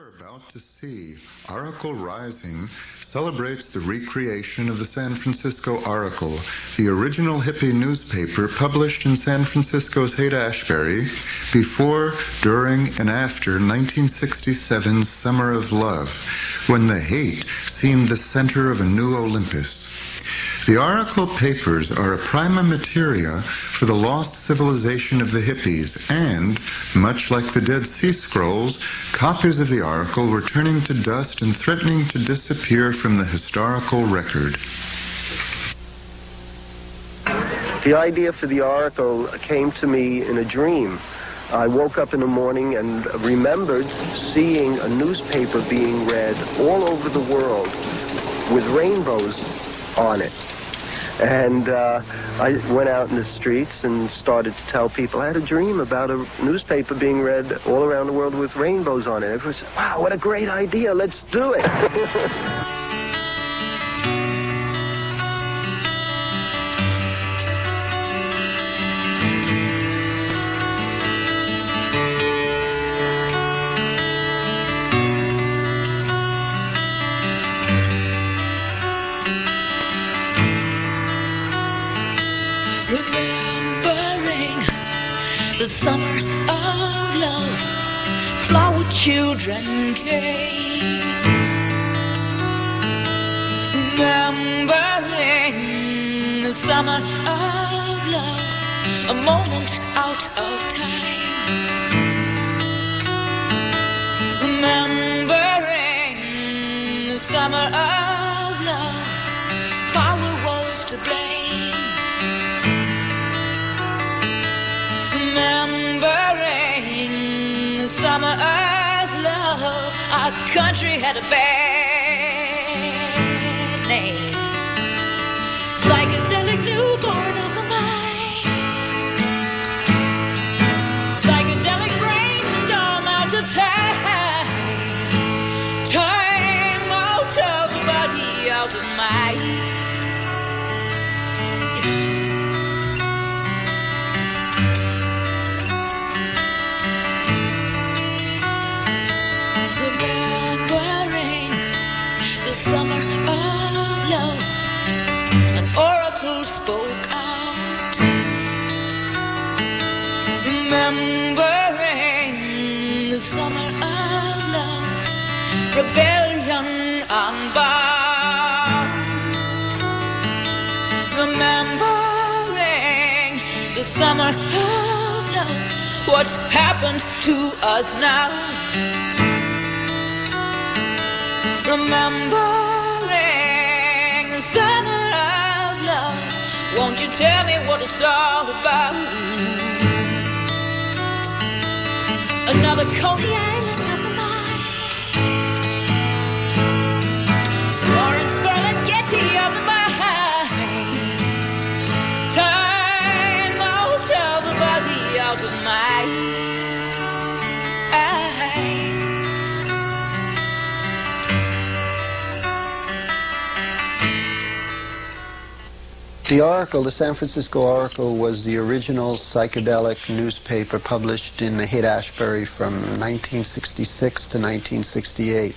are about to see, Oracle Rising celebrates the recreation of the San Francisco Oracle, the original hippie newspaper published in San Francisco's Haight-Ashbury before, during, and after 1967's Summer of Love, when the Haight seemed the center of a new Olympus. The Oracle papers are a prima materia for the lost civilization of the hippies, and, much like the Dead Sea Scrolls, copies of the Oracle were turning to dust and threatening to disappear from the historical record. The idea for the Oracle came to me in a dream. I woke up in the morning and remembered seeing a newspaper being read all over the world with rainbows on it. And I went out in the streets and started to tell people I had a dream about a newspaper being read all around the world with rainbows on it. Everyone said, wow, what a great idea, let's do it. The summer of love, flower children came, remembering the summer of love, a moment out of time, remembering the summer of love, power was to blame. Remembering the summer of love, our country had a bad name. Psychedelic newborn of the mind, psychedelic brainstorm out of time, time out of the body, out of mind. Summer of love, an oracle spoke out, remembering the summer of love, rebellion unbound, remembering the summer of love, what's happened to us now. Remembering the summer of love, won't you tell me what it's all about? Another Coney Island of the mind, Lawrence Berlin Getty of the mind, time out of the body, out of mind. The Oracle, the San Francisco Oracle, was the original psychedelic newspaper published in the Haight-Ashbury from 1966 to 1968.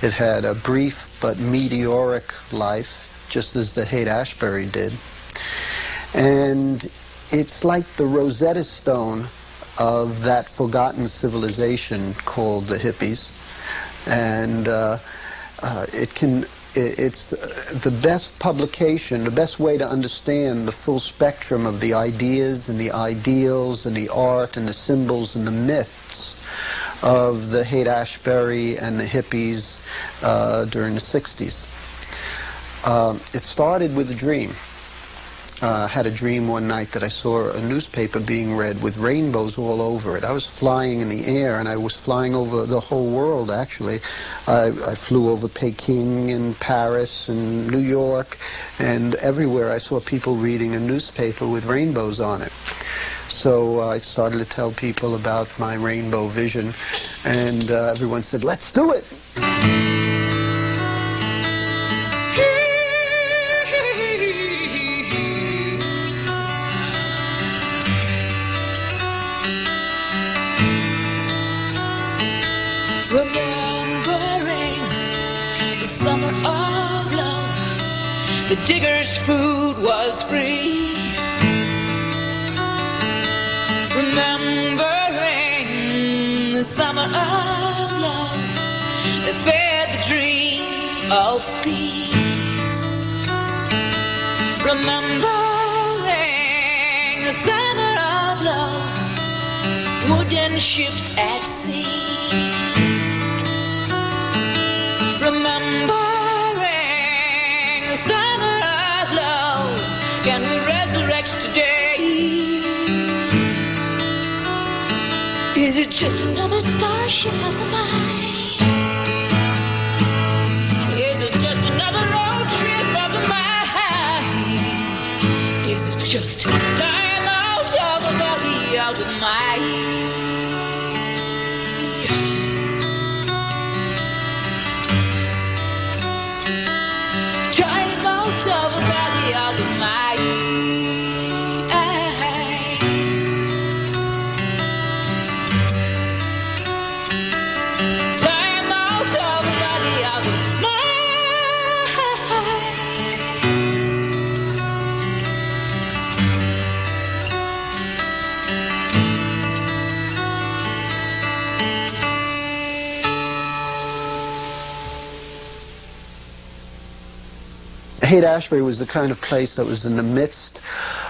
It had a brief but meteoric life, just as the Haight-Ashbury did. And it's like the Rosetta Stone of that forgotten civilization called the hippies. And it's the best publication, the best way to understand the full spectrum of the ideas and the ideals and the art and the symbols and the myths of the Haight-Ashbury and the hippies during the 60s. It started with a dream. I had a dream one night that I saw a newspaper being read with rainbows all over it. I was flying in the air, and I was flying over the whole world, actually. I flew over Peking and Paris and New York, and everywhere I saw people reading a newspaper with rainbows on it. So I started to tell people about my rainbow vision, and everyone said, let's do it! remembering the summer of love. The digger's food was free. Remembering the summer of love that fed the dream of peace. Remembering the summer of love, wooden ships at sea. Remembering the summer of love, can we resurrect today? Is it just another starship of the mind? Is it just another road trip of the mind? Is it just time out of a body, out of mind? Time out of a body, out of mind. Haight-Ashbury was the kind of place that was in the midst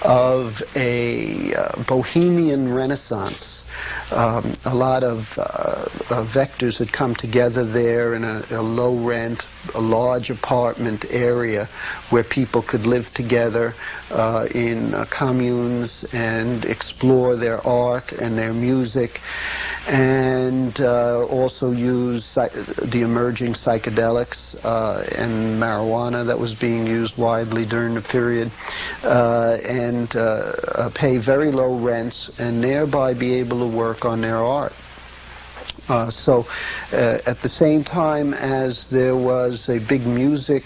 of a bohemian renaissance. A lot of vectors had come together there in a low-rent, a large apartment area where people could live together in communes and explore their art and their music, and also use the emerging psychedelics and marijuana that was being used widely during the period, and pay very low rents and thereby be able to work on their art. So at the same time as there was a big music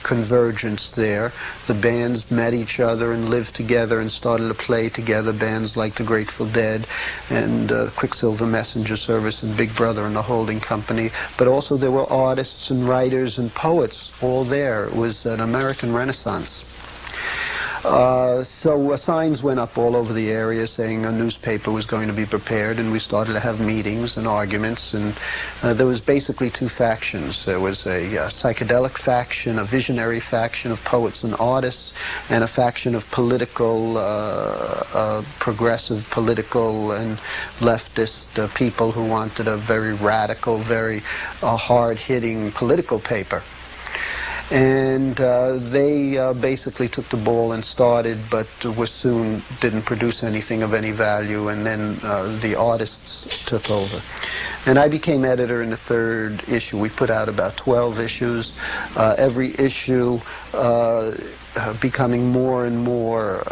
convergence there, the bands met each other and lived together and started to play together, bands like the Grateful Dead and Quicksilver Messenger Service and Big Brother and the Holding Company, but also there were artists and writers and poets all there. It was an American Renaissance. So signs went up all over the area saying a newspaper was going to be prepared, and we started to have meetings and arguments, and there was basically two factions. There was a psychedelic faction, a visionary faction of poets and artists, and a faction of political, progressive political and leftist people who wanted a very radical, very hard-hitting political paper. And they basically took the ball and started, but soon didn't produce anything of any value, and then the artists took over. And I became editor in the third issue. We put out about 12 issues, every issue becoming more and more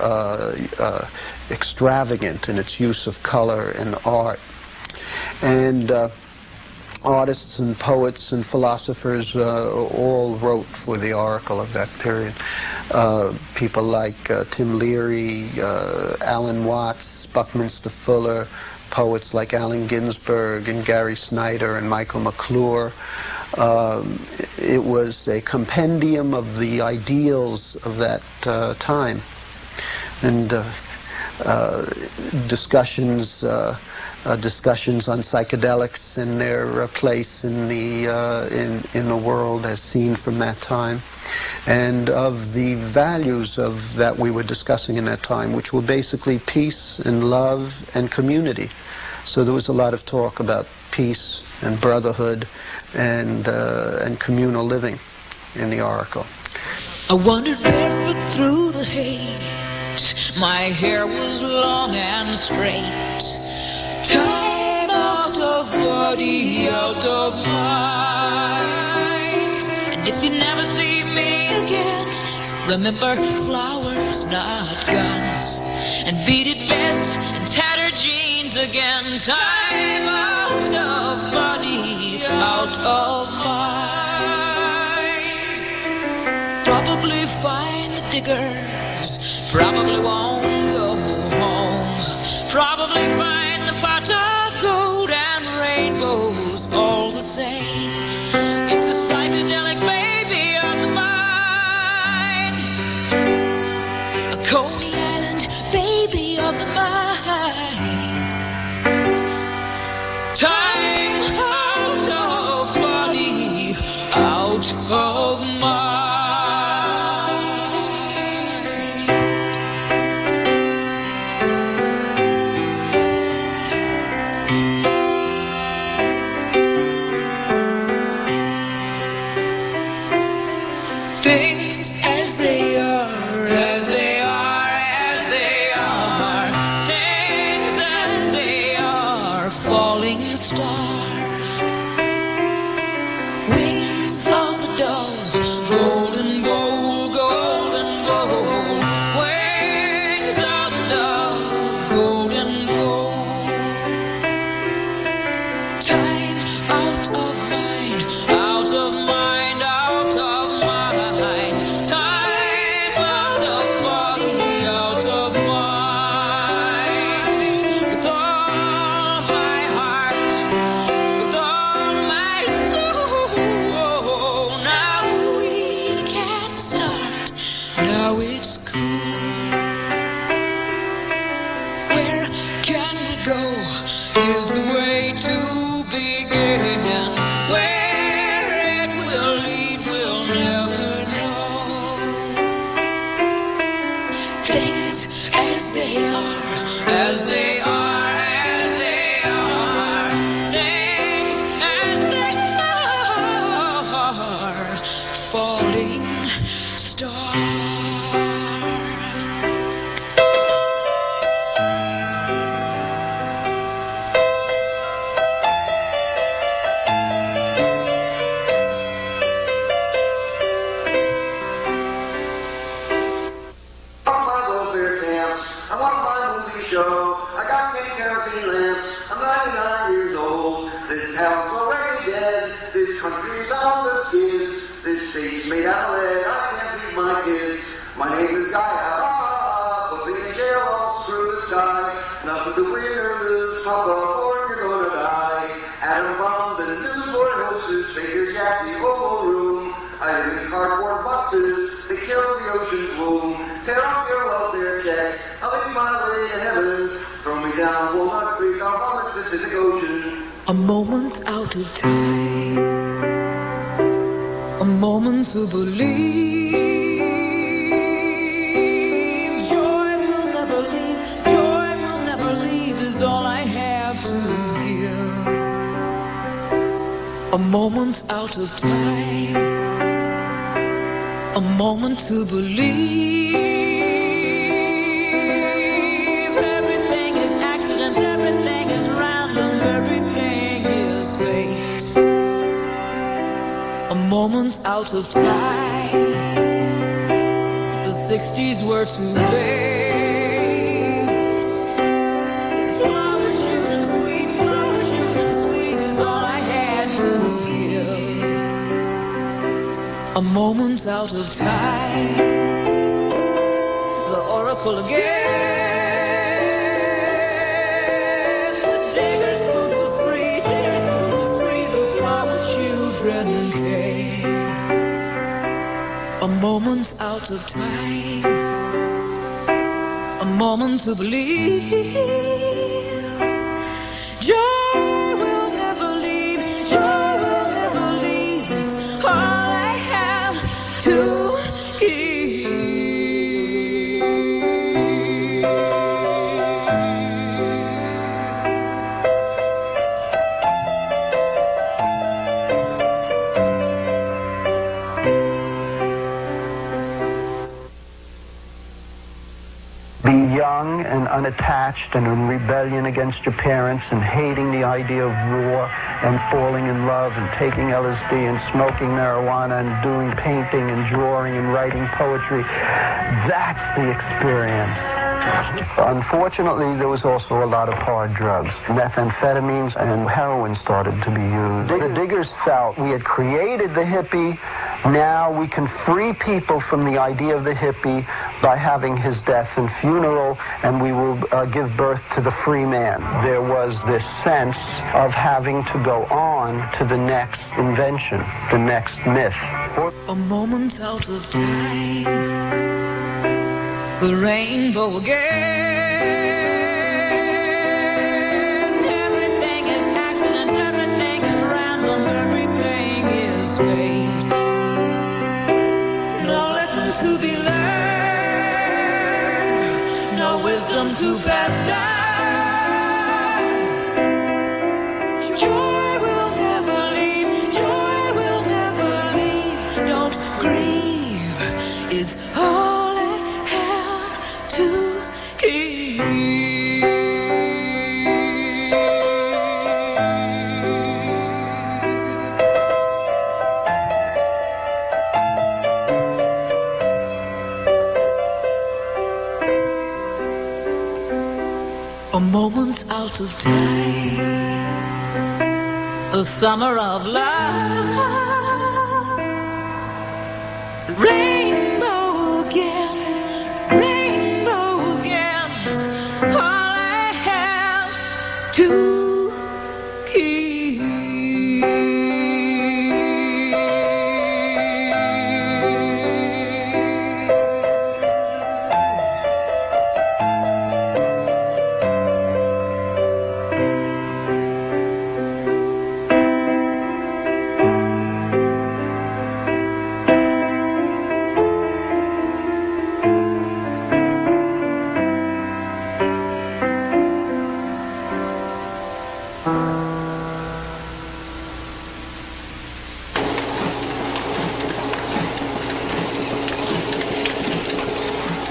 extravagant in its use of color and art. And artists and poets and philosophers all wrote for the Oracle of that period. People like Tim Leary, Alan Watts, Buckminster Fuller, poets like Allen Ginsberg and Gary Snyder and Michael McClure. It was a compendium of the ideals of that time. And discussions on psychedelics and their place in the world as seen from that time, and of the values of that we were discussing in that time, which were basically peace and love and community. So there was a lot of talk about peace and brotherhood and communal living in the Oracle. I wandered barefoot through the hate. My hair was long and straight. Time out of body, out of mind. And if you never see me again, remember flowers, not guns, and beaded vests and tattered jeans again. Time out of body, out of mind. Probably find the diggers, probably won't go home. Probably find the pot of gold and rainbows, insane. It's a psychedelic baby of the mind, a Coney Island baby of the mind. Time out of body, out of mind. Things as they are, as they are, as they are. Things as they are, falling star. Wings on the dove, golden bowl, golden bowl. Wings on the dove, golden bowl. Time out of mind, out of mind, out of mind. Time out of body, out of mind. With all my heart, with all my soul. Now we can start, now it's cool. Where can we go is the way to begin. Where it will lead, we'll never know. Things as they are, as they are, as they are. Things as they are, falling star. I want my welfare camps. I want my movie show. I got 10 kerosene lamps. I'm 99 years old. This house is already dead. This country's on the skids. This state's made out of lead. I can't feed my kids. My name is Gaia. Hoping in jail all through the sky. Nothing to win or lose. Papa, or you're gonna die. Atom bombs and newborn hoses. Figures at the Oval Room. I live in cardboard boxes. They kill the ocean's womb. Tear off your welfare check. I'll be my way to heaven. Throw me down Walnut Creek. I'll vomit the Pacific Ocean. A moment out of time, a moment to believe. Joy will never leave, joy will never leave is all I have to give. A moment out of time, a moment to believe. Everything is accident, everything is random, everything is fate. A moment out of time, the 60s were too late. Flower children sweet is all I had to give. A moment out of time, the oracle again. The digger's food was free, the flower children came. A moment out of time, a moment to believe. Joy will never leave, joy will never leave. All I have to give. Be young and unattached and in rebellion against your parents and hating the idea of war and falling in love and taking LSD and smoking marijuana and doing painting and drawing and writing poetry. That's the experience. Unfortunately, there was also a lot of hard drugs. Methamphetamines and heroin started to be used. The Diggers felt we had created the hippie. Now we can free people from the idea of the hippie by having his death and funeral, and we will give birth to the free man. There was this sense of having to go on. on to the next invention, the next myth. A moment out of time, the rainbow again. Everything is accident, everything is random, everything is fate. No lessons to be learned, no wisdom to pass down. Joy will never leave, joy will never leave. Don't grieve is all I have to keep. A moment out of time, a summer of love, rainbow again, is all I have to keep.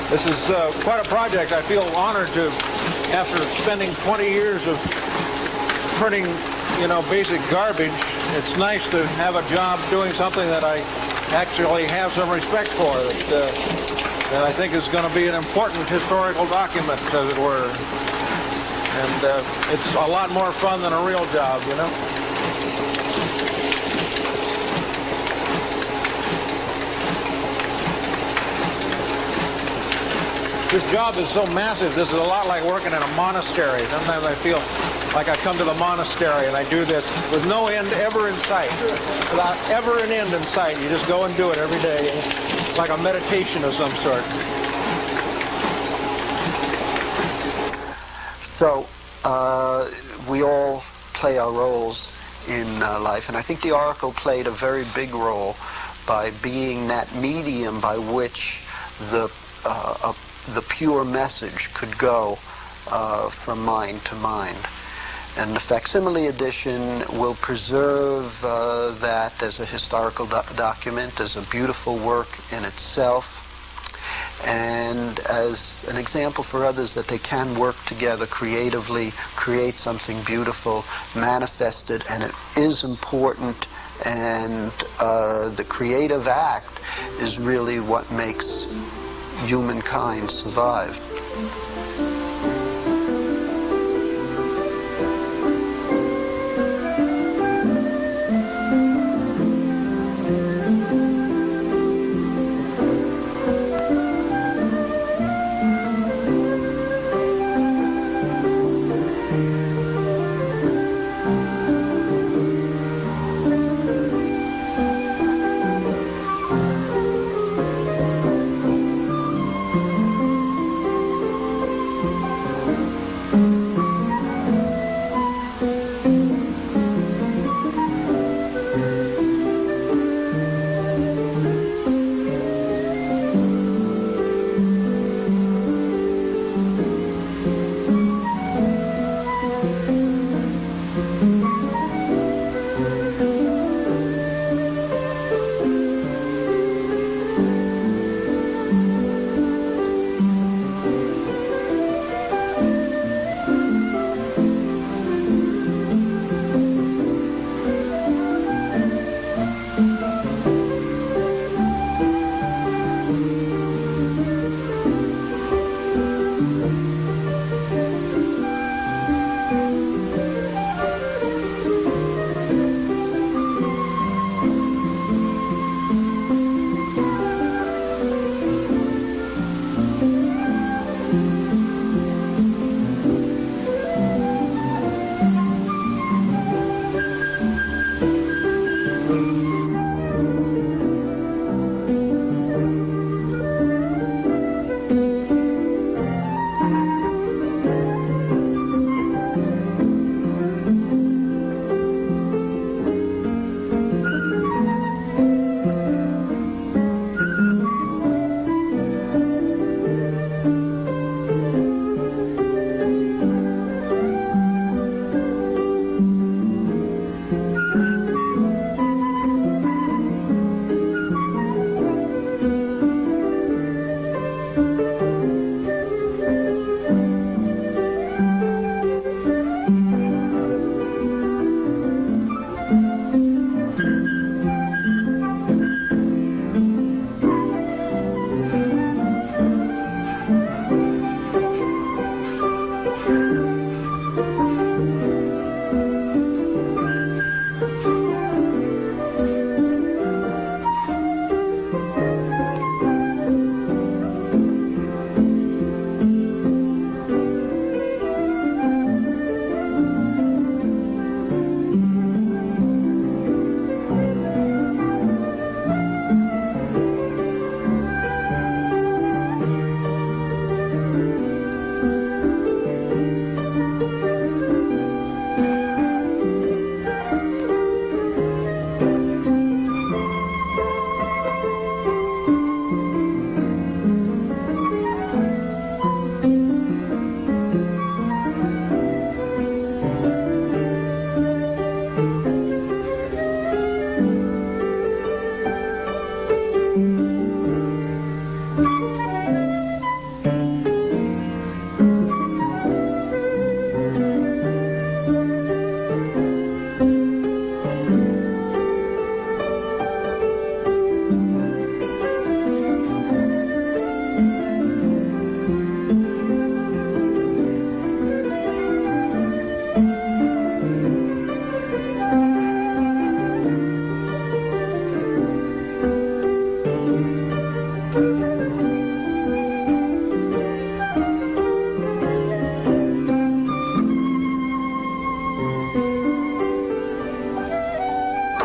This is quite a project. I feel honored to, after spending 20 years of printing, basic garbage, it's nice to have a job doing something that I actually have some respect for, that I think is going to be an important historical document, as it were. And it's a lot more fun than a real job, This job is so massive. This is a lot like working in a monastery. Sometimes I feel like I come to the monastery and I do this with no end ever in sight, without ever an end in sight. You just go and do it every day, like a meditation of some sort. So we all play our roles in life, and I think the oracle played a very big role by being that medium by which the pure message could go from mind to mind. And the facsimile edition will preserve that as a historical document, as a beautiful work in itself, and as an example for others that they can work together creatively, create something beautiful, manifest it, and it is important, and the creative act is really what makes humankind survive.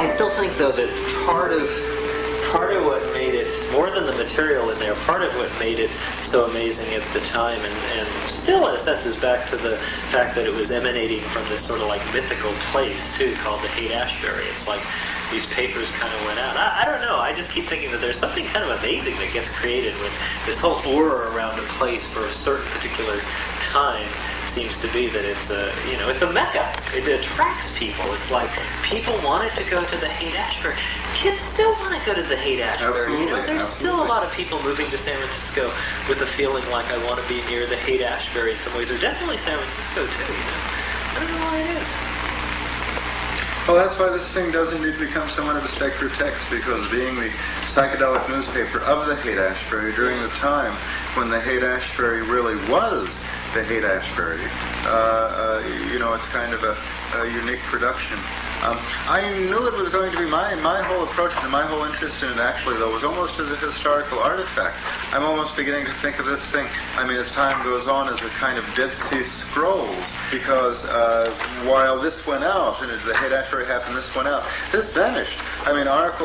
I still think, though, that part of what made it, more than the material in there, part of what made it so amazing at the time, and still in a sense is back to the fact that it was emanating from this sort of like mythical place too, called the Haight-Ashbury. It's like these papers kind of went out. I don't know, I just keep thinking that there's something kind of amazing that gets created when this whole aura around a place for a certain particular time seems to be that it's a, it's a mecca. It attracts people. It's like people wanted to go to the Haight-Ashbury. Kids still want to go to the Haight-Ashbury. There's still a lot of people moving to San Francisco with a feeling like I want to be near the Haight-Ashbury in some ways, or definitely San Francisco too. I don't know why it is. Well, that's why this thing does indeed become somewhat of a sacred text, because being the psychedelic newspaper of the Haight-Ashbury during the time when the Haight-Ashbury really was the Haight-Ashbury, it's kind of a unique production. I knew it was going to be my whole approach and my whole interest in it, actually, though, was almost as a historical artifact. I'm almost beginning to think of this thing, as time goes on, as a kind of Dead Sea Scrolls, because while this went out, and the Haight-Ashbury happened, this went out, this vanished.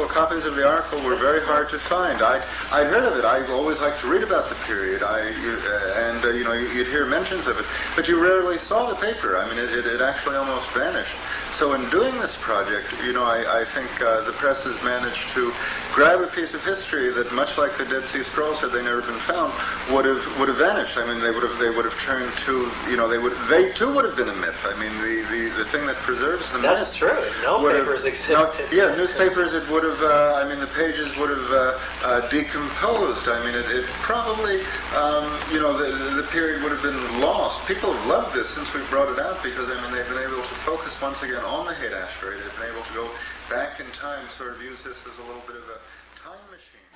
Copies of the article were very hard to find. I'd heard of it. I always liked to read about the period, you'd hear mentions of it, but you rarely saw the paper. It actually almost vanished. So in doing this project, I think the press has managed to grab a piece of history that, much like the Dead Sea Scrolls, had they never been found, would have vanished. They would have turned to, they too would have been a myth. The thing that preserves the myth. That's true. No papers existed. Newspapers. It would have. The pages would have decomposed. It probably, the period would have been lost. People have loved this since we brought it out, because they've been able to focus once again on the Haight-Ashbury. They've been able to go back in time, sort of use this as a little bit of a time machine.